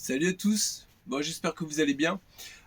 Salut à tous, bon, j'espère que vous allez bien.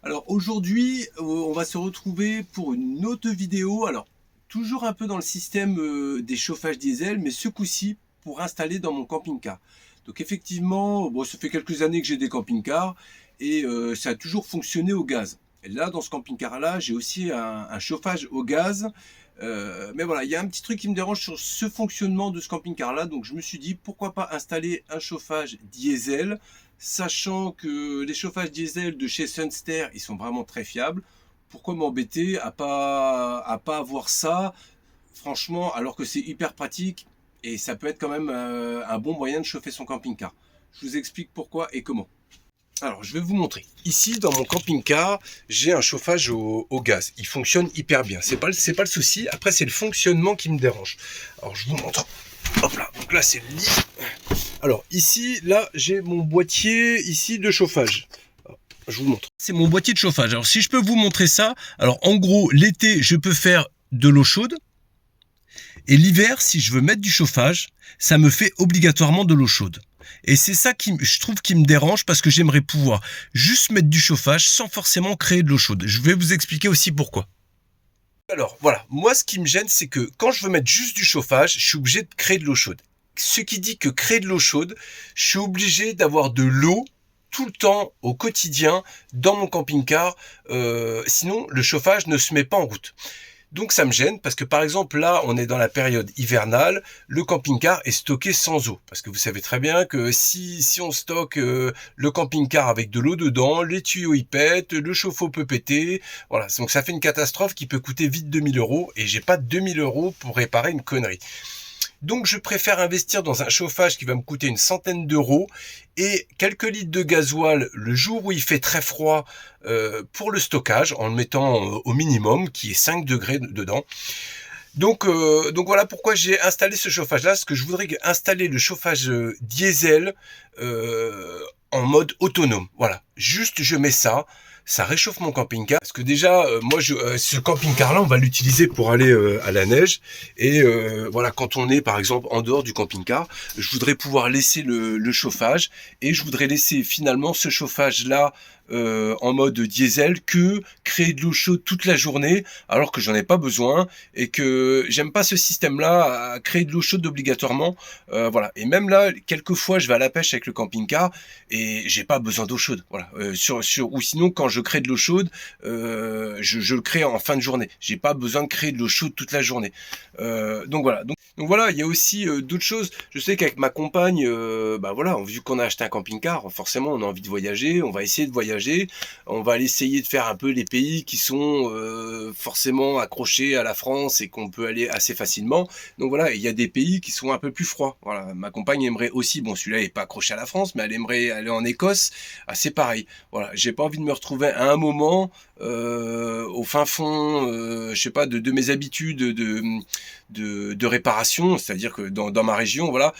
Alors aujourd'hui, on va se retrouver pour une autre vidéo. Alors, toujours un peu dans le système des chauffages diesel, mais ce coup-ci pour installer dans mon camping-car. Donc effectivement, bon, ça fait quelques années que j'ai des camping-cars et ça a toujours fonctionné au gaz. Et là, dans ce camping-car-là, j'ai aussi un chauffage au gaz. Mais voilà, il y a un petit truc qui me dérange sur ce fonctionnement de ce camping-car-là. Donc je me suis dit, pourquoi pas installer un chauffage diesel, sachant que les chauffages diesel de chez Sunster, ils sont vraiment très fiables. Pourquoi m'embêter à pas avoir ça, franchement, alors que c'est hyper pratique et ça peut être quand même un bon moyen de chauffer son camping-car. Je vous explique pourquoi et comment. Alors, je vais vous montrer. Ici, dans mon camping-car, j'ai un chauffage au gaz. Il fonctionne hyper bien. C'est pas le souci. Après, c'est le fonctionnement qui me dérange. Alors, je vous montre. Hop là. Donc là, c'est le lit. Alors, ici, là, j'ai mon boîtier ici de chauffage. Je vous montre. C'est mon boîtier de chauffage. Alors, si je peux vous montrer ça. Alors, en gros, l'été, je peux faire de l'eau chaude. Et l'hiver, si je veux mettre du chauffage, ça me fait obligatoirement de l'eau chaude. Et c'est ça qui, je trouve, qui me dérange parce que j'aimerais pouvoir juste mettre du chauffage sans forcément créer de l'eau chaude. Je vais vous expliquer aussi pourquoi. Alors voilà, moi ce qui me gêne, c'est que quand je veux mettre juste du chauffage, je suis obligé de créer de l'eau chaude. Ce qui dit que créer de l'eau chaude, je suis obligé d'avoir de l'eau tout le temps, au quotidien, dans mon camping-car. Sinon, le chauffage ne se met pas en route. Donc ça me gêne parce que par exemple là on est dans la période hivernale, le camping-car est stocké sans eau. Parce que vous savez très bien que si on stocke le camping-car avec de l'eau dedans, les tuyaux y pètent, le chauffe-eau peut péter, voilà. Donc ça fait une catastrophe qui peut coûter vite 2 000 € et j'ai pas 2 000 € pour réparer une connerie. Donc je préfère investir dans un chauffage qui va me coûter une centaine d'euros et quelques litres de gasoil le jour où il fait très froid pour le stockage en le mettant au minimum qui est 5 degrés dedans. Donc voilà pourquoi j'ai installé ce chauffage là, parce que je voudrais installer le chauffage diesel en mode autonome. Voilà, juste je mets ça réchauffe mon camping-car. Parce que déjà, ce camping-car-là, on va l'utiliser pour aller à la neige. Et voilà, quand on est par exemple en dehors du camping-car, je voudrais pouvoir laisser le chauffage et je voudrais laisser finalement ce chauffage-là en mode diesel que créer de l'eau chaude toute la journée alors que j'en ai pas besoin et que j'aime pas ce système-là à créer de l'eau chaude obligatoirement. Voilà. Et même là, quelquefois, je vais à la pêche avec le camping-car et j'ai pas besoin d'eau chaude. Voilà. Ou sinon, quand je crée de l'eau chaude, je le crée en fin de journée. J'ai pas besoin de créer de l'eau chaude toute la journée. Donc voilà. Donc voilà, il y a aussi d'autres choses. Je sais qu'avec ma compagne, bah voilà, vu qu'on a acheté un camping-car, forcément, on a envie de voyager. On va essayer de voyager. On va aller essayer de faire un peu les pays qui sont forcément accrochés à la France et qu'on peut aller assez facilement. Donc voilà, il y a des pays qui sont un peu plus froids. Voilà, ma compagne aimerait aussi, bon celui-là n'est pas accroché à la France, mais elle aimerait aller en Écosse. Ah, c'est pareil. Voilà, j'ai pas envie de me retrouver à un moment au fin fond, je sais pas, de mes habitudes de réparation, c'est-à-dire que dans ma région, voilà,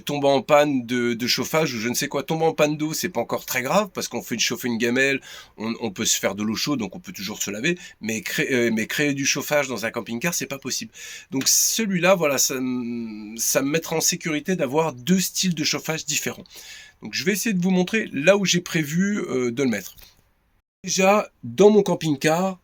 tomber en panne de chauffage ou je ne sais quoi, tomber en panne d'eau, c'est pas encore très grave parce qu'on fait chauffer une gamelle, on peut se faire de l'eau chaude, donc on peut toujours se laver, mais créer du chauffage dans un camping-car, c'est pas possible. Donc celui-là, voilà, ça me mettra en sécurité d'avoir deux styles de chauffage différents. Donc je vais essayer de vous montrer là où j'ai prévu de le mettre. Déjà, dans mon camping-car,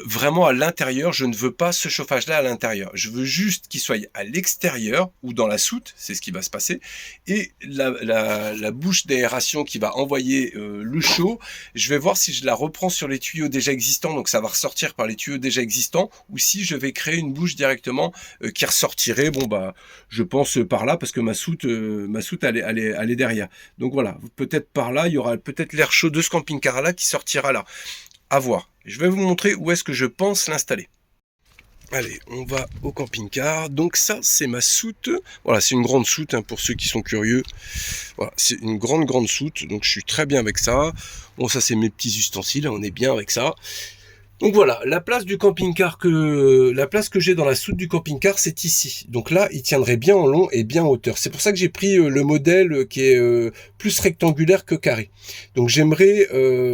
vraiment à l'intérieur, je ne veux pas ce chauffage-là à l'intérieur. Je veux juste qu'il soit à l'extérieur ou dans la soute, c'est ce qui va se passer. Et la bouche d'aération qui va envoyer le chaud, je vais voir si je la reprends sur les tuyaux déjà existants, donc ça va ressortir par les tuyaux déjà existants, ou si je vais créer une bouche directement qui ressortirait, bon bah, je pense par là, parce que ma soute elle est derrière. Donc voilà, peut-être par là, il y aura peut-être l'air chaud de ce camping-car-là qui sortira là. À voir. Je vais vous montrer où est-ce que je pense l'installer. Allez, on va au camping-car. Donc ça, c'est ma soute. Voilà, c'est une grande soute, hein, pour ceux qui sont curieux. Voilà, c'est une grande soute. Donc je suis très bien avec ça. Bon, ça, c'est mes petits ustensiles. On est bien avec ça. Donc voilà, la place que j'ai dans la soute du camping-car, c'est ici. Donc là, il tiendrait bien en long et bien en hauteur. C'est pour ça que j'ai pris le modèle qui est plus rectangulaire que carré. Donc j'aimerais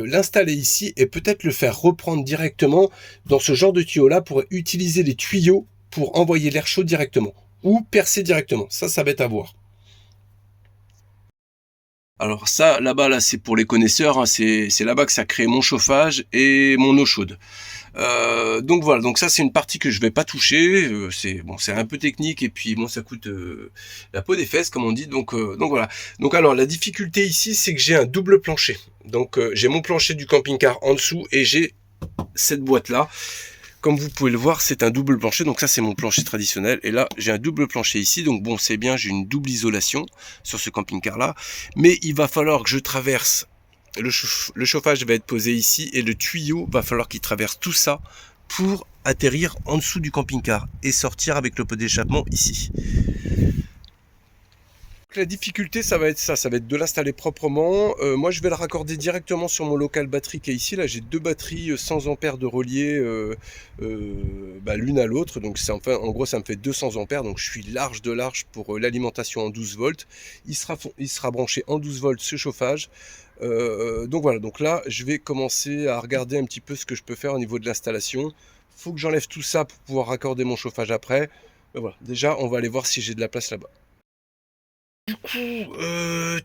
l'installer ici et peut-être le faire reprendre directement dans ce genre de tuyau-là pour utiliser les tuyaux pour envoyer l'air chaud directement ou percer directement. Ça va être à voir. Alors ça, là-bas, là, c'est pour les connaisseurs, hein, c'est là-bas que ça crée mon chauffage et mon eau chaude. Donc voilà, donc ça c'est une partie que je vais pas toucher. C'est bon, c'est un peu technique et puis bon, ça coûte la peau des fesses comme on dit. Donc voilà. Donc alors la difficulté ici, c'est que j'ai un double plancher. Donc j'ai mon plancher du camping-car en dessous et j'ai cette boîte là. Comme vous pouvez le voir, c'est un double plancher. Donc ça, c'est mon plancher traditionnel. Et là, j'ai un double plancher ici. Donc bon, c'est bien, j'ai une double isolation sur ce camping-car-là. Mais il va falloir que je traverse. Le chauffage va être posé ici. Et le tuyau, va falloir qu'il traverse tout ça pour atterrir en dessous du camping-car et sortir avec le pot d'échappement ici. La difficulté, ça va être ça va être de l'installer proprement. Moi, je vais le raccorder directement sur mon local batterie qui est ici. Là, j'ai deux batteries 100 ampères de reliées l'une à l'autre. Donc, enfin, en gros, ça me fait 200 ampères. Donc, je suis large de large pour l'alimentation en 12 volts. Il sera branché en 12 volts ce chauffage. Donc voilà. Donc là, je vais commencer à regarder un petit peu ce que je peux faire au niveau de l'installation. Faut que j'enlève tout ça pour pouvoir raccorder mon chauffage après. Mais voilà. Déjà, on va aller voir si j'ai de la place là-bas. Du coup,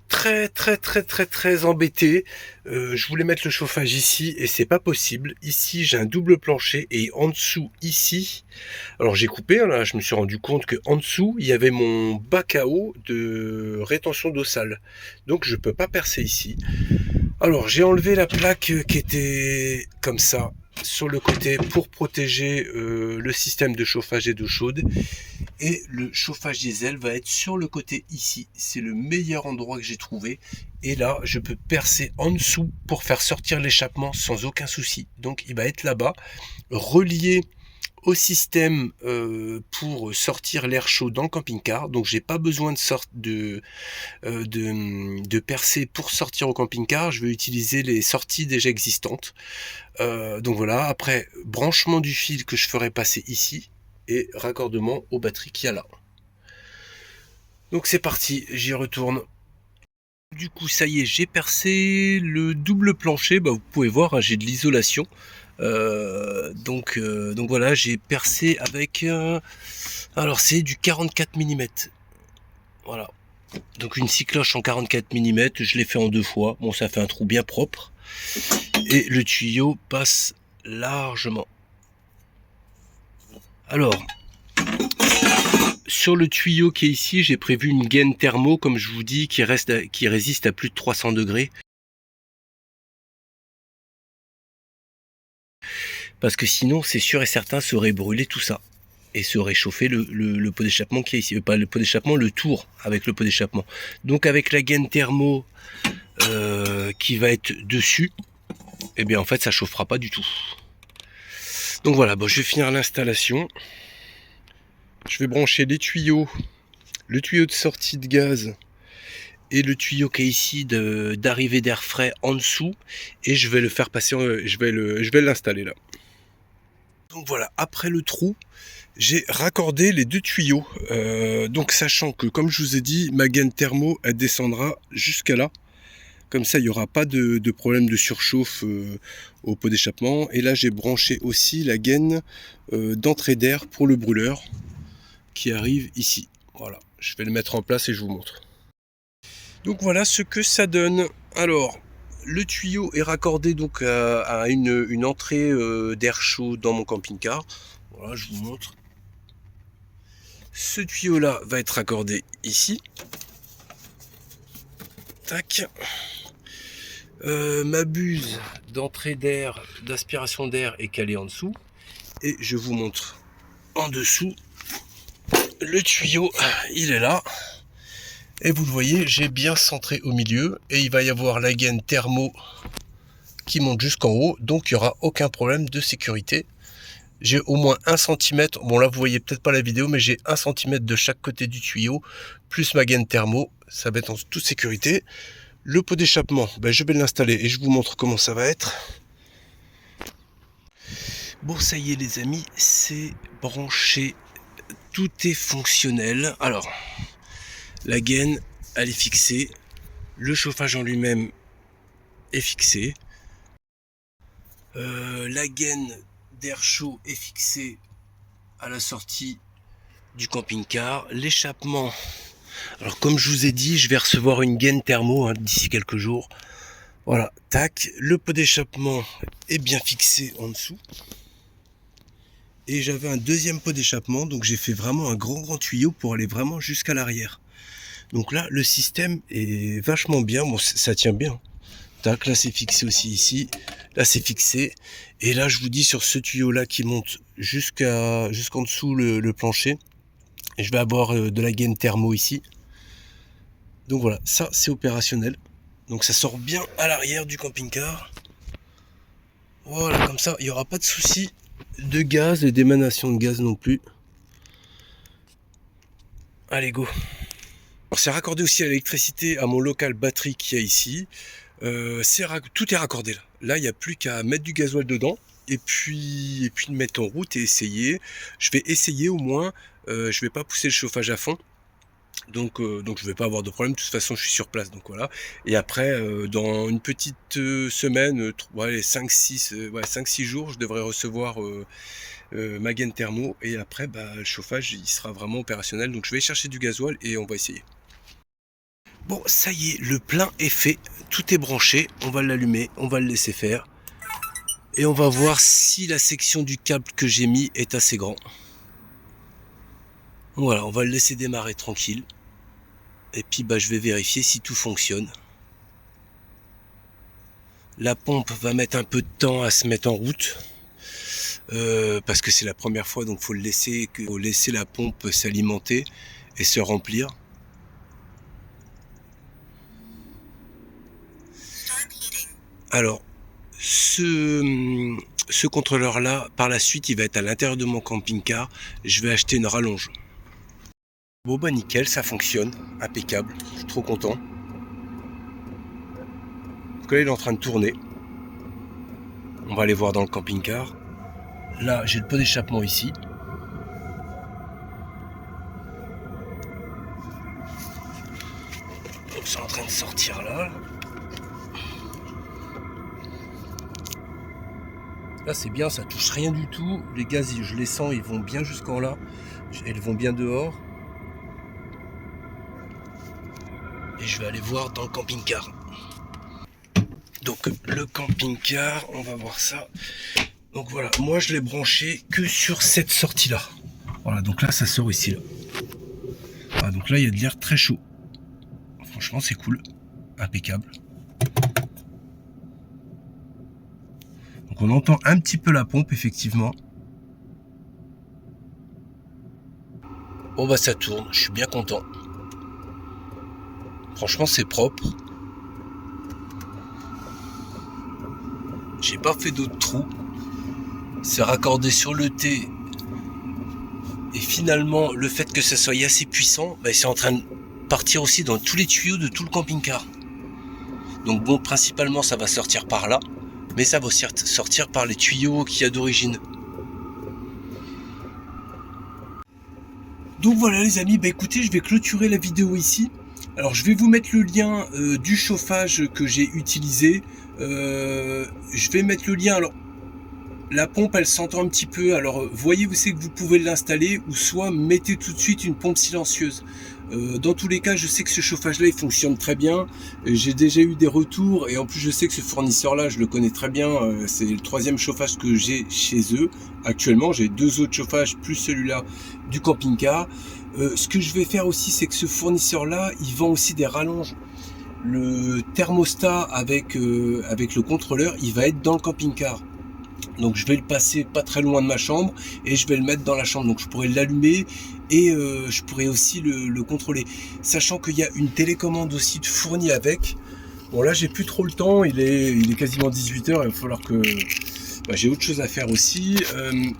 très embêté. Je voulais mettre le chauffage ici et c'est pas possible. Ici, j'ai un double plancher et en dessous, ici, alors j'ai coupé, là, je me suis rendu compte que en dessous, il y avait mon bac à eau de rétention d'eau sale. Donc, je peux pas percer ici. Alors, j'ai enlevé la plaque qui était comme ça sur le côté pour protéger le système de chauffage et d'eau chaude. Et le chauffage diesel va être sur le côté ici. C'est le meilleur endroit que j'ai trouvé. Et là, je peux percer en dessous pour faire sortir l'échappement sans aucun souci. Donc, il va être là-bas, relié au système pour sortir l'air chaud dans le camping-car. Donc, j'ai pas besoin de percer pour sortir au camping-car. Je vais utiliser les sorties déjà existantes. Donc voilà. Après, branchement du fil que je ferai passer ici et raccordement aux batteries qu'il y a là. Donc c'est parti, j'y retourne. Du coup, ça y est, j'ai percé le double plancher. Vous pouvez voir, hein, j'ai de l'isolation. Donc voilà, j'ai percé avec... alors c'est du 44 mm. Voilà. Donc une scie cloche en 44 mm, je l'ai fait en 2 fois. Bon, ça fait un trou bien propre. Et le tuyau passe largement. Alors, sur le tuyau qui est ici, j'ai prévu une gaine thermo, comme je vous dis, qui résiste à plus de 300 degrés. Parce que sinon, c'est sûr et certain, ça aurait brûlé tout ça. Et ça aurait chauffé le pot d'échappement qui est ici. Pas le pot d'échappement, le tour avec le pot d'échappement. Donc avec la gaine thermo qui va être dessus, eh bien en fait, ça chauffera pas du tout. Donc voilà, bon, je vais finir l'installation. Je vais brancher les tuyaux, le tuyau de sortie de gaz et le tuyau qui est ici d'arrivée d'air frais en dessous, et je vais le faire passer, je vais l'installer là. Donc voilà, après le trou, j'ai raccordé les deux tuyaux, donc sachant que comme je vous ai dit, ma gaine thermo elle descendra jusqu'à là. Comme ça, il n'y aura pas de problème de surchauffe au pot d'échappement. Et là, j'ai branché aussi la gaine d'entrée d'air pour le brûleur qui arrive ici. Voilà, je vais le mettre en place et je vous montre. Donc voilà ce que ça donne. Alors, le tuyau est raccordé donc à une entrée d'air chaud dans mon camping-car. Voilà, je vous montre. Ce tuyau-là va être raccordé ici. Tac. Ma buse d'entrée d'air, d'aspiration d'air est calée en dessous. Et je vous montre en dessous. Le tuyau, il est là. Et vous le voyez, j'ai bien centré au milieu. Et il va y avoir la gaine thermo qui monte jusqu'en haut. Donc il n'y aura aucun problème de sécurité. J'ai au moins 1 cm. Bon là vous voyez peut-être pas la vidéo, mais j'ai 1 cm de chaque côté du tuyau. Plus ma gaine thermo. Ça va être en toute sécurité. Le pot d'échappement, je vais l'installer et je vous montre comment ça va être. Bon, ça y est les amis, c'est branché. Tout est fonctionnel. Alors, la gaine, elle est fixée. Le chauffage en lui-même est fixé. La gaine d'air chaud est fixée à la sortie du camping-car. L'échappement, Alors comme je vous ai dit, je vais recevoir une gaine thermo d'ici quelques jours. Voilà, tac, le pot d'échappement est bien fixé en dessous. Et j'avais un deuxième pot d'échappement, donc j'ai fait vraiment un grand tuyau pour aller vraiment jusqu'à l'arrière. Donc là, le système est vachement bien, bon ça tient bien. Tac, là c'est fixé aussi ici, là c'est fixé. Et là je vous dis sur ce tuyau là qui monte jusqu'en dessous le plancher, je vais avoir de la gaine thermo ici. Donc voilà, ça c'est opérationnel. Donc ça sort bien à l'arrière du camping-car. Voilà, comme ça il n'y aura pas de souci de gaz et d'émanation de gaz non plus. Allez go. Alors c'est raccordé aussi à l'électricité à mon local batterie qu'il y a ici. Tout est raccordé là. Là il n'y a plus qu'à mettre du gasoil dedans et puis le mettre en route et essayer. Je vais essayer au moins. Je vais pas pousser le chauffage à fond. Donc je vais pas avoir de problème, de toute façon je suis sur place, donc voilà. Et après dans une petite semaine, 5-6 jours, je devrais recevoir ma gaine thermo, et après le chauffage il sera vraiment opérationnel. Donc je vais chercher du gasoil et on va essayer. Bon, ça y est, le plein est fait, tout est branché, on va l'allumer, on va le laisser faire et on va voir si la section du câble que j'ai mis est assez grand. Voilà, on va le laisser démarrer tranquille. Et puis je vais vérifier si tout fonctionne. La pompe va mettre un peu de temps à se mettre en route. Parce que c'est la première fois, donc faut laisser la pompe s'alimenter et se remplir. Alors, ce contrôleur-là, par la suite, il va être à l'intérieur de mon camping-car. Je vais acheter une rallonge. Bon nickel, ça fonctionne, impeccable, je suis trop content. Donc là il est en train de tourner. On va aller voir dans le camping-car. Là j'ai le pot d'échappement ici. Donc c'est en train de sortir là. Là c'est bien, ça touche rien du tout. Les gaz, je les sens, ils vont bien jusqu'en là. Elles vont bien dehors. Et je vais aller voir dans le camping-car. Donc le camping-car, on va voir ça. Donc voilà, moi je l'ai branché que sur cette sortie là. Voilà, donc là ça sort ici là. Voilà, donc là il y a de l'air très chaud. Franchement c'est cool, impeccable. Donc on entend un petit peu la pompe effectivement. Bon ça tourne, je suis bien content. Franchement c'est propre. J'ai pas fait d'autres trous. C'est raccordé sur le T. Et finalement le fait que ça soit assez puissant, c'est en train de partir aussi dans tous les tuyaux de tout le camping-car. Donc bon, principalement ça va sortir par là, mais ça va aussi sortir par les tuyaux qu'il y a d'origine. Donc voilà les amis, écoutez, je vais clôturer la vidéo ici. Alors je vais vous mettre le lien du chauffage que j'ai utilisé. Je vais mettre le lien. Alors la pompe elle s'entend un petit peu. Alors voyez, vous savez que vous pouvez l'installer, ou soit mettez tout de suite une pompe silencieuse. Dans tous les cas, je sais que ce chauffage là il fonctionne très bien. J'ai déjà eu des retours, et en plus je sais que ce fournisseur là je le connais très bien. C'est le 3e chauffage que j'ai chez eux actuellement. J'ai 2 autres chauffages plus celui-là du camping-car. Ce que je vais faire aussi, c'est que ce fournisseur là il vend aussi des rallonges. Le thermostat avec le contrôleur, il va être dans le camping-car. Donc je vais le passer pas très loin de ma chambre et je vais le mettre dans la chambre. Donc je pourrais l'allumer et je pourrais aussi le contrôler. Sachant qu'il y a une télécommande aussi de fournie avec. Bon là j'ai plus trop le temps, il est quasiment 18h, il va falloir que... j'ai autre chose à faire aussi.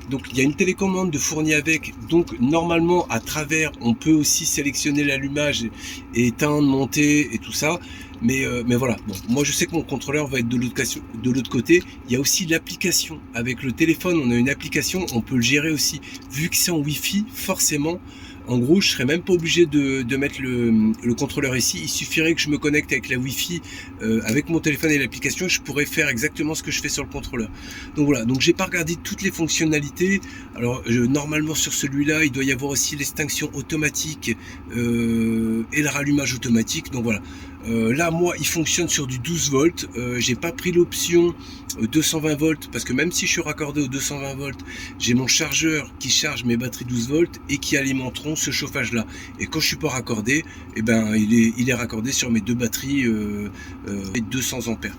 Donc il y a une télécommande de fournie avec. Donc normalement à travers on peut aussi sélectionner l'allumage et éteindre, monter et tout ça. Mais voilà, bon, moi je sais que mon contrôleur va être de l'autre côté. Il y a aussi l'application. Avec le téléphone, on a une application, on peut le gérer aussi. Vu que c'est en Wi-Fi, forcément, En gros, je serais même pas obligé de mettre le contrôleur ici. Il suffirait que je me connecte avec la Wi-Fi, avec mon téléphone et l'application. Je pourrais faire exactement ce que je fais sur le contrôleur. Donc voilà, donc j'ai pas regardé toutes les fonctionnalités. Alors normalement sur celui-là, il doit y avoir aussi l'extinction automatique et le rallumage automatique. Donc voilà. Là, moi, il fonctionne sur du 12 volts. J'ai pas pris l'option 220 volts parce que même si je suis raccordé au 220 volts, j'ai mon chargeur qui charge mes batteries 12 volts et qui alimenteront ce chauffage-là. Et quand je suis pas raccordé, eh ben, il est raccordé sur mes deux batteries 200 ampères.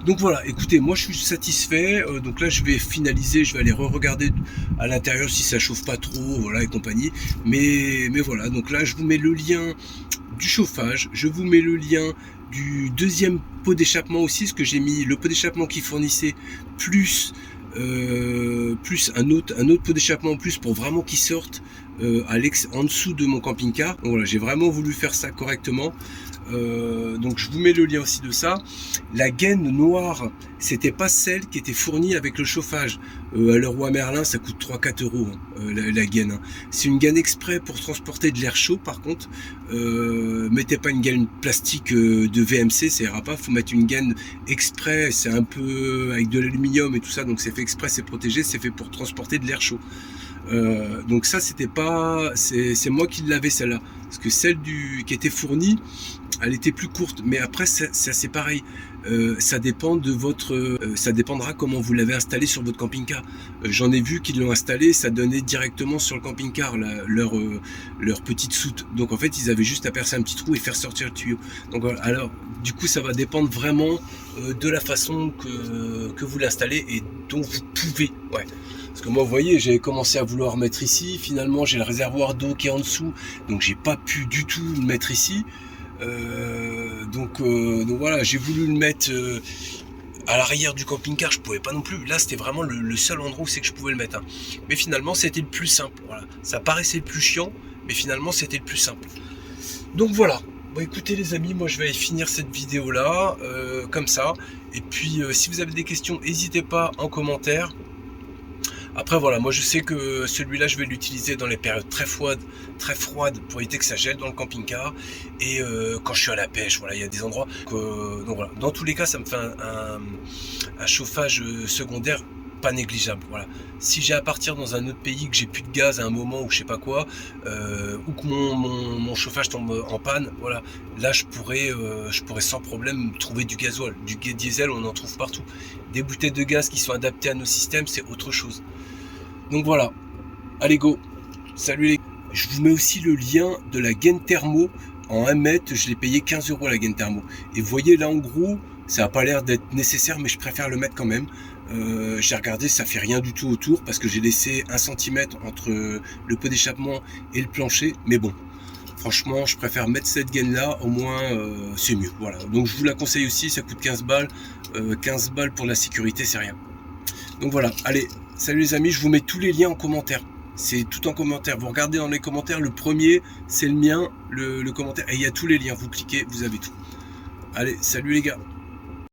Donc voilà, écoutez, moi je suis satisfait. Donc là, je vais finaliser, je vais aller re-regarder à l'intérieur si ça chauffe pas trop, voilà et compagnie. Mais voilà, donc là, je vous mets le lien du chauffage, je vous mets le lien du deuxième pot d'échappement aussi, parce que j'ai mis le pot d'échappement qui fournissait plus un autre pot d'échappement en plus pour vraiment qu'il sorte en dessous de mon camping-car. Donc voilà, j'ai vraiment voulu faire ça correctement. Donc je vous mets le lien aussi de ça. La gaine noire, c'était pas celle qui était fournie avec le chauffage. À Leroy Merlin, ça coûte 3-4 euros la gaine. Hein. C'est une gaine exprès pour transporter de l'air chaud. Par contre, mettez pas une gaine plastique de VMC, ça ira pas. Faut mettre une gaine exprès. C'est un peu avec de l'aluminium et tout ça, donc c'est fait exprès, c'est protégé, c'est fait pour transporter de l'air chaud. Donc ça, c'était pas, c'est moi qui l'avais celle-là, parce que celle qui était fournie, elle était plus courte. Mais après, c'est pareil. Ça dépend de ça dépendra comment vous l'avez installé sur votre camping-car. J'en ai vu qu'ils l'ont installé, ça donnait directement sur le camping-car leur petite soute. Donc en fait, ils avaient juste à percer un petit trou et faire sortir le tuyau. Donc alors, du coup, ça va dépendre vraiment de la façon que vous l'installez et dont vous pouvez. Ouais. Parce que moi, vous voyez, j'avais commencé à vouloir mettre ici. Finalement, j'ai le réservoir d'eau qui est en dessous, donc j'ai pas pu du tout le mettre ici. Donc voilà, j'ai voulu le mettre à l'arrière du camping-car, je pouvais pas non plus. Là, c'était vraiment le seul endroit où c'est que je pouvais le mettre. Hein. Mais finalement, c'était le plus simple. Voilà, ça paraissait le plus chiant, mais finalement, c'était le plus simple. Donc voilà. Bon, écoutez les amis, moi je vais finir cette vidéo là comme ça. Et puis, si vous avez des questions, n'hésitez pas en commentaire. Après voilà, moi je sais que celui-là je vais l'utiliser dans les périodes très froides pour éviter que ça gèle dans le camping-car et quand je suis à la pêche, voilà, il y a des endroits donc voilà, dans tous les cas ça me fait un chauffage secondaire pas négligeable. Voilà. Si j'ai à partir dans un autre pays, que j'ai plus de gaz à un moment ou je sais pas quoi, ou que mon chauffage tombe en panne, voilà, là je pourrais sans problème trouver du gasoil, du diesel, on en trouve partout. Des bouteilles de gaz qui sont adaptées à nos systèmes, c'est autre chose. Donc voilà, allez go, salut les gars. Je vous mets aussi le lien de la gaine thermo en 1 mètre, je l'ai payé 15 € la gaine thermo. Et vous voyez là en gros, ça n'a pas l'air d'être nécessaire, mais je préfère le mettre quand même. J'ai regardé, ça fait rien du tout autour parce que j'ai laissé 1 cm entre le pot d'échappement et le plancher. Mais bon, franchement, je préfère mettre cette gaine là, au moins c'est mieux. Voilà. Donc je vous la conseille aussi, ça coûte 15 balles. 15 balles pour la sécurité, c'est rien. Donc voilà, allez, salut les amis, je vous mets tous les liens en commentaire. C'est tout en commentaire. Vous regardez dans les commentaires, le premier, c'est le mien, le commentaire. Et il y a tous les liens, vous cliquez, vous avez tout. Allez, salut les gars.